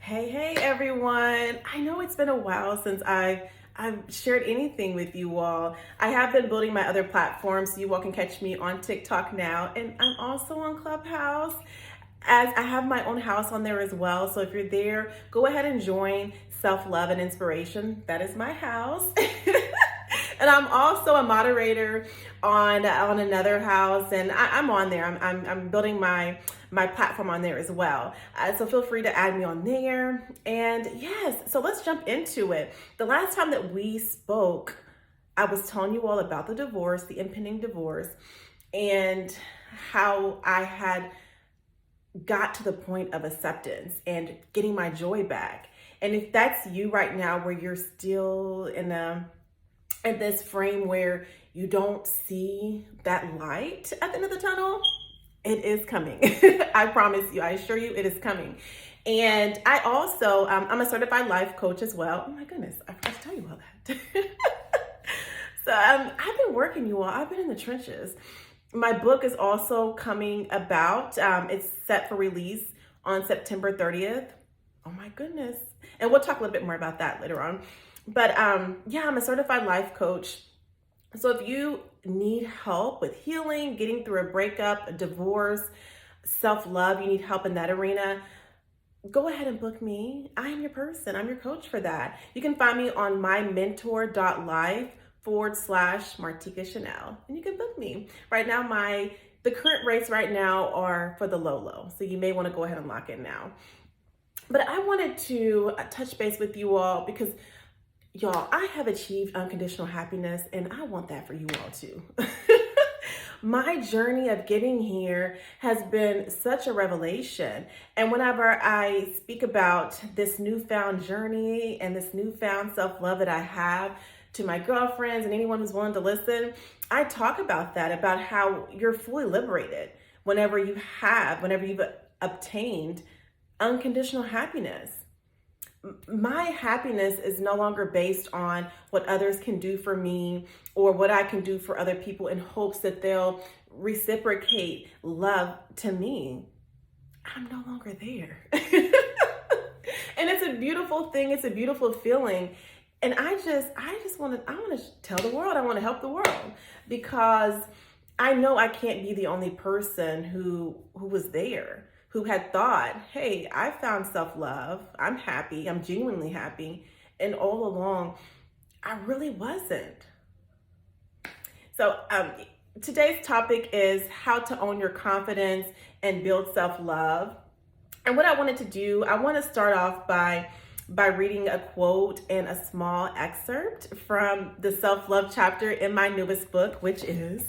Hey everyone. I know it's been a while since I've shared anything with you all. I have been building my other platforms, so you all can catch me on TikTok now, and I'm also on Clubhouse, as I have my own house on there as well. So if you're there, go ahead and join Self-Love and Inspiration. That is my house. And I'm also a moderator on another house, and I'm on there. I'm building my platform on there as well. So feel free to add me on there. And yes, so let's jump into it. The last time that we spoke, I was telling you all about the divorce, the impending divorce, and how I had got to the point of acceptance and getting my joy back. And if that's you right now, where you're still in this frame where you don't see that light at the end of the tunnel, it is coming. I promise you, I assure you, it is coming. And I also, I'm a certified life coach as well. Oh my goodness, I forgot to tell you all that. So I've been working, you all. I've been in the trenches. My book is also coming about. It's set for release on September 30th. Oh my goodness. And we'll talk a little bit more about that later on. But yeah, I'm a certified life coach. So if you need help with healing, getting through a breakup, a divorce, self-love, you need help in that arena, go ahead and book me. I am your person. I'm your coach for that. You can find me on mymentor.life /martikashanel, and you can book me. Right now, the current rates right now are for the low. So you may want to go ahead and lock in now. But I wanted to touch base with you all because y'all, I have achieved unconditional happiness, and I want that for you all too. My journey of getting here has been such a revelation. And whenever I speak about this newfound journey and this newfound self-love that I have to my girlfriends and anyone who's willing to listen, I talk about that, about how you're fully liberated whenever you've obtained unconditional happiness. My happiness is no longer based on what others can do for me or what I can do for other people in hopes that they'll reciprocate love to me. I'm no longer there. And it's a beautiful thing. It's a beautiful feeling. And I want to tell the world, I want to help the world, because I know I can't be the only person who was there, who had thought, hey, I found self-love, I'm happy, I'm genuinely happy, and all along, I really wasn't. So today's topic is how to own your confidence and build self-love. And what I wanted to do, I want to start off by reading a quote and a small excerpt from the self-love chapter in my newest book, which is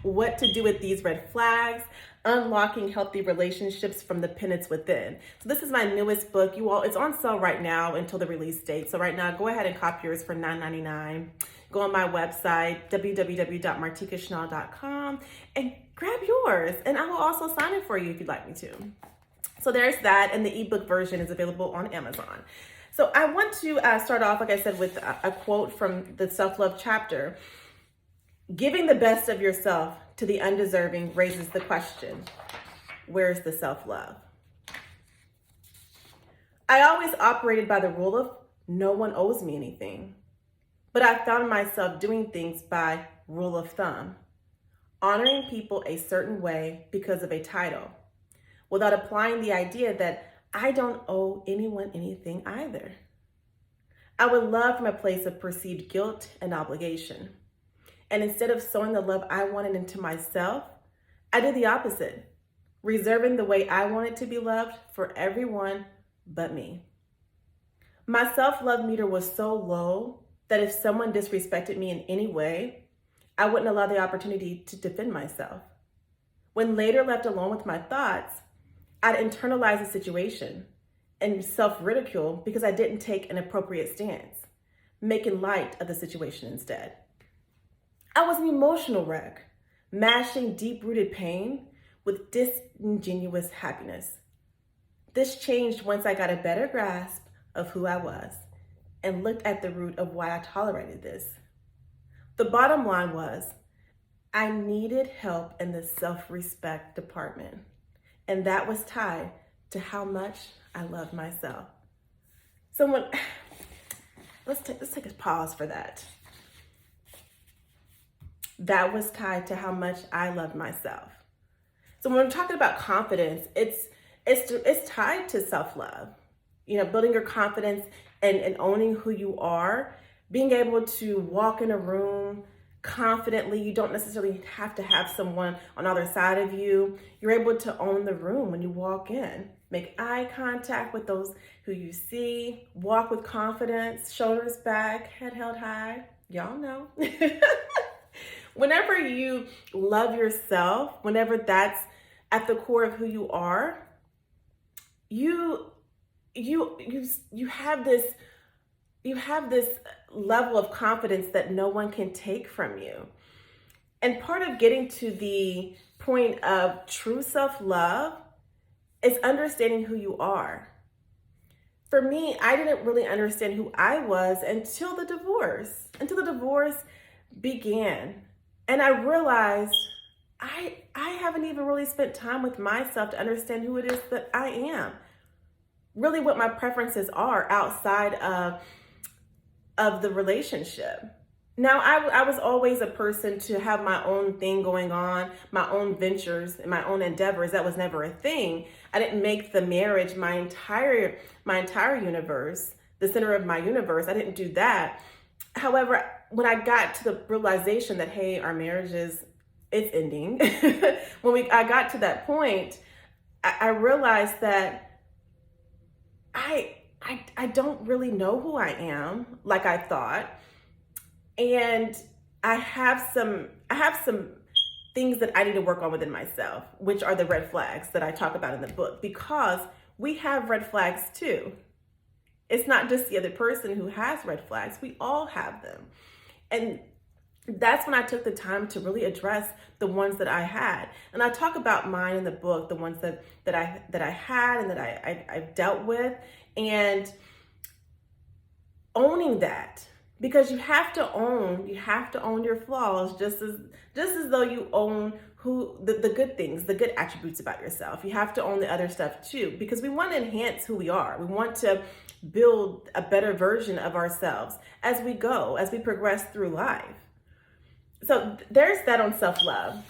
What to Do with These Red Flags: Unlocking Healthy Relationships from the Penance Within. So this is my newest book, you all. It's on sale right now until the release date. So right now, go ahead and cop yours for $9.99. Go on my website, www.martikashanel.com, and grab yours. And I will also sign it for you if you'd like me to. So there's that, and the ebook version is available on Amazon. So I want to start off, like I said, with a quote from the self-love chapter. Giving the best of yourself to the undeserving raises the question, where's the self-love? I always operated by the rule of no one owes me anything, but I found myself doing things by rule of thumb, honoring people a certain way because of a title, without applying the idea that I don't owe anyone anything either. I would love from a place of perceived guilt and obligation. And instead of sowing the love I wanted into myself, I did the opposite, reserving the way I wanted to be loved for everyone but me. My self-love meter was so low that if someone disrespected me in any way, I wouldn't allow the opportunity to defend myself. When later left alone with my thoughts, I'd internalize the situation and self-ridicule because I didn't take an appropriate stance, making light of the situation instead. I was an emotional wreck, mashing deep-rooted pain with disingenuous happiness. This changed once I got a better grasp of who I was and looked at the root of why I tolerated this. The bottom line was, I needed help in the self-respect department, and that was tied to how much I love myself. So let's take a pause for that. That was tied to how much I love myself. So when we're talking about confidence, it's tied to self-love. Building your confidence and owning who you are, being able to walk in a room confidently. You don't necessarily have to have someone on the other side of you. You're able to own the room when you walk in. Make eye contact with those who you see. Walk with confidence, shoulders back, head held high. Y'all know. Whenever you love yourself, whenever that's at the core of who you are, you have this level of confidence that no one can take from you. And part of getting to the point of true self-love is understanding who you are. For me, I didn't really understand who I was until the divorce began. And I realized I haven't even really spent time with myself to understand who it is that I am. Really what my preferences are outside of the relationship. Now, I was always a person to have my own thing going on, my own ventures and my own endeavors. That was never a thing. I didn't make the marriage my entire universe, the center of my universe. I didn't do that. However, when I got to the realization that, hey, our marriage it's ending, I got to that point, I realized that I don't really know who I am like I thought. And I have some things that I need to work on within myself, which are the red flags that I talk about in the book, because we have red flags too. It's not just the other person who has red flags. We all have them. And that's when I took the time to really address the ones that I had. And I talk about mine in the book, the ones that I had and that I've dealt with, and owning that. Because you have to own your flaws just as though you own the good things, the good attributes about yourself. You have to own the other stuff too, because we want to enhance who we are. We want to build a better version of ourselves as we go, as we progress through life. So there's that on self-love.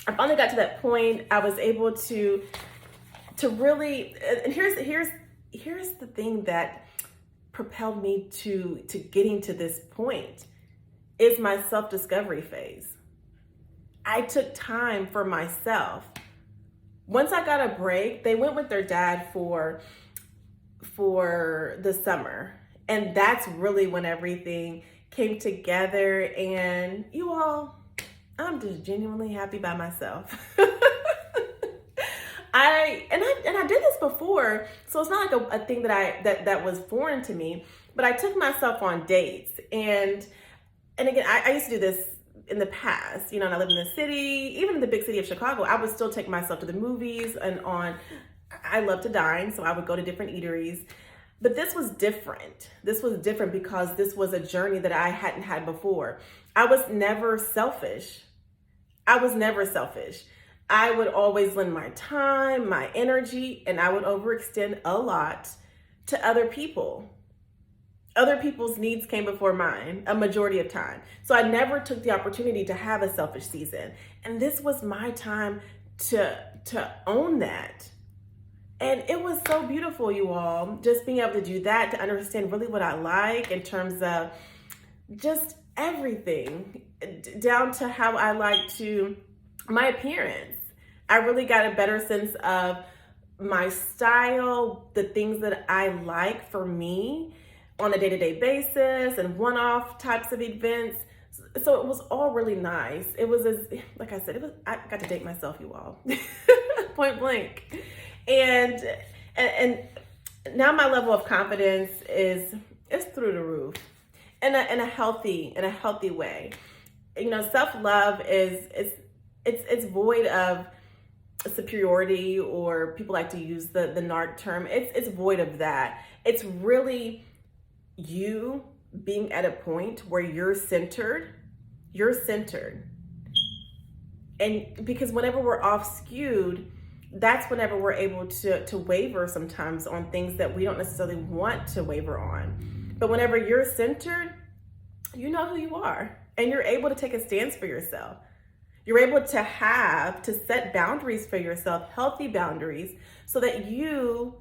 I finally got to that point. I was able to really, and here's the thing that propelled me to getting to this point, is my self-discovery phase. I took time for myself. Once I got a break, they went with their dad for the summer. And that's really when everything came together. And you all, I'm just genuinely happy by myself. I did this before, so it's not like a thing that was foreign to me, but I took myself on dates. And again, I used to do this in the past, and I lived in the city, even in the big city of Chicago. I would still take myself to the movies I love to dine, so I would go to different eateries. But this was different. This was different because this was a journey that I hadn't had before. I was never selfish. I would always lend my time, my energy, and I would overextend a lot to other people. Other people's needs came before mine a majority of time. So I never took the opportunity to have a selfish season. And this was my time to own that. And it was so beautiful, you all, just being able to do that, to understand really what I like in terms of just everything, down to how I like my appearance. I really got a better sense of my style, the things that I like for me on a day-to-day basis and one-off types of events. So it was all really nice. It was, like I said, I got to date myself, you all, point blank. And now my level of confidence is through the roof in a healthy way. Self-love it's void of superiority, or people like to use the narc term. It's void of that. It's really you being at a point where you're centered. And because whenever we're off skewed, that's whenever we're able to waver sometimes on things that we don't necessarily want to waver on. But whenever you're centered, you know who you are, and you're able to take a stance for yourself. You're able to set boundaries for yourself, healthy boundaries, so that you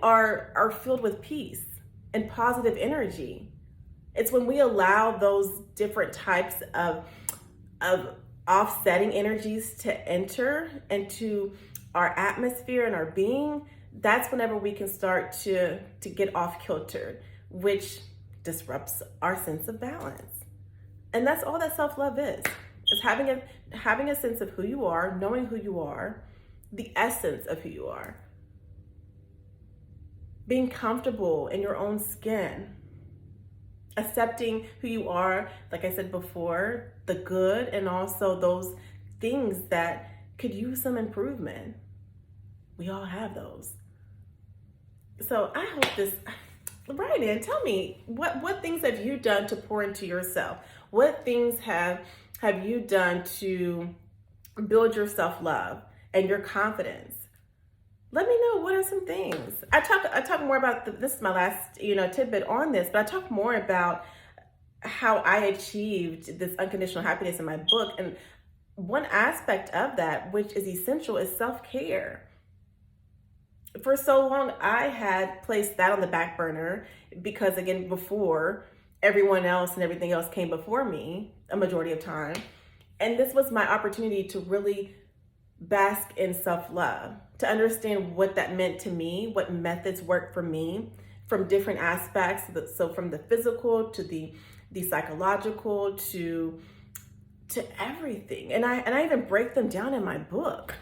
are filled with peace and positive energy. It's when we allow those different types of offsetting energies to enter into our atmosphere and our being. That's whenever we can start to get off kilter, which disrupts our sense of balance. And that's all that self-love is. It's having a sense of who you are, knowing who you are, the essence of who you are. Being comfortable in your own skin. Accepting who you are, like I said before, the good and also those things that could use some improvement. We all have those. So I hope this, Brian, tell me, what things have you done to pour into yourself? What things have you done to build your self-love and your confidence? Let me know, what are some things? I talk more about this is my last tidbit on this, but I talk more about how I achieved this unconditional happiness in my book. And one aspect of that, which is essential, is self-care. For so long, I had placed that on the back burner because, again, before everyone else and everything else came before me a majority of time. And this was my opportunity to really bask in self-love, to understand what that meant to me, what methods work for me from different aspects. So from the physical to the psychological to everything. And I even break them down in my book.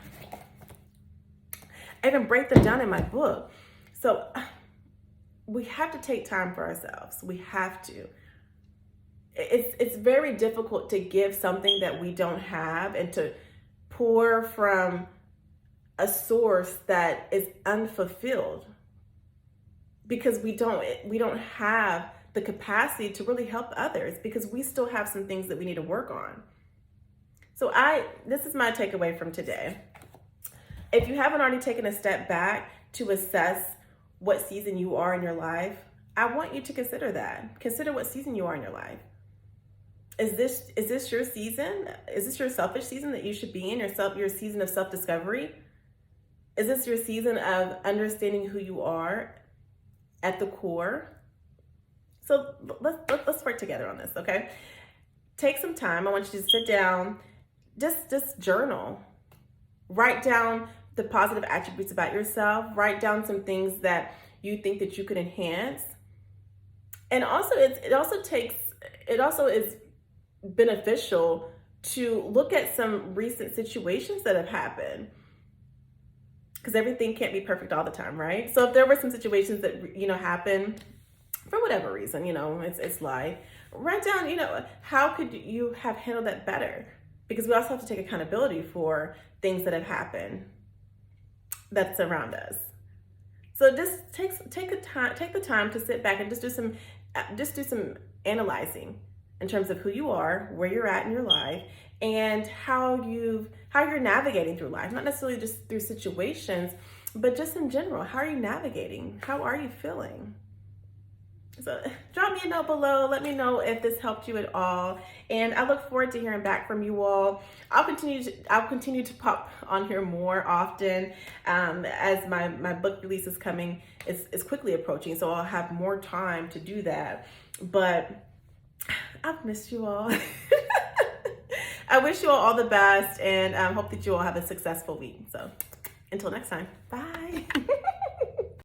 So we have to take time for ourselves. We have to. It's very difficult to give something that we don't have and to pour from a source that is unfulfilled, because we don't have the capacity to really help others, because we still have some things that we need to work on. So this is my takeaway from today. If you haven't already taken a step back to assess what season you are in your life, I want you to consider that. Consider what season you are in your life. Is this your season? Is this your selfish season that you should be in, your season of self-discovery? Is this your season of understanding who you are at the core? So let's work together on this, okay? Take some time. I want you to sit down, just journal. Write down the positive attributes about yourself. Write down some things that you think that you could enhance. And also it also is beneficial to look at some recent situations that have happened, because everything can't be perfect all the time, right? So if there were some situations that happened for whatever reason, it's life, write down, how could you have handled that better? Because we also have to take accountability for things that have happened that's around us. So just take the time to sit back and just do some analyzing in terms of who you are, where you're at in your life, and how you're navigating through life. Not necessarily just through situations, but just in general. How are you navigating? How are you feeling? So drop me a note below. Let me know if this helped you at all. And I look forward to hearing back from you all. I'll continue to pop on here more often as my book release is quickly approaching. So I'll have more time to do that. But I've missed you all. I wish you all the best, and hope that you all have a successful week. So until next time, bye.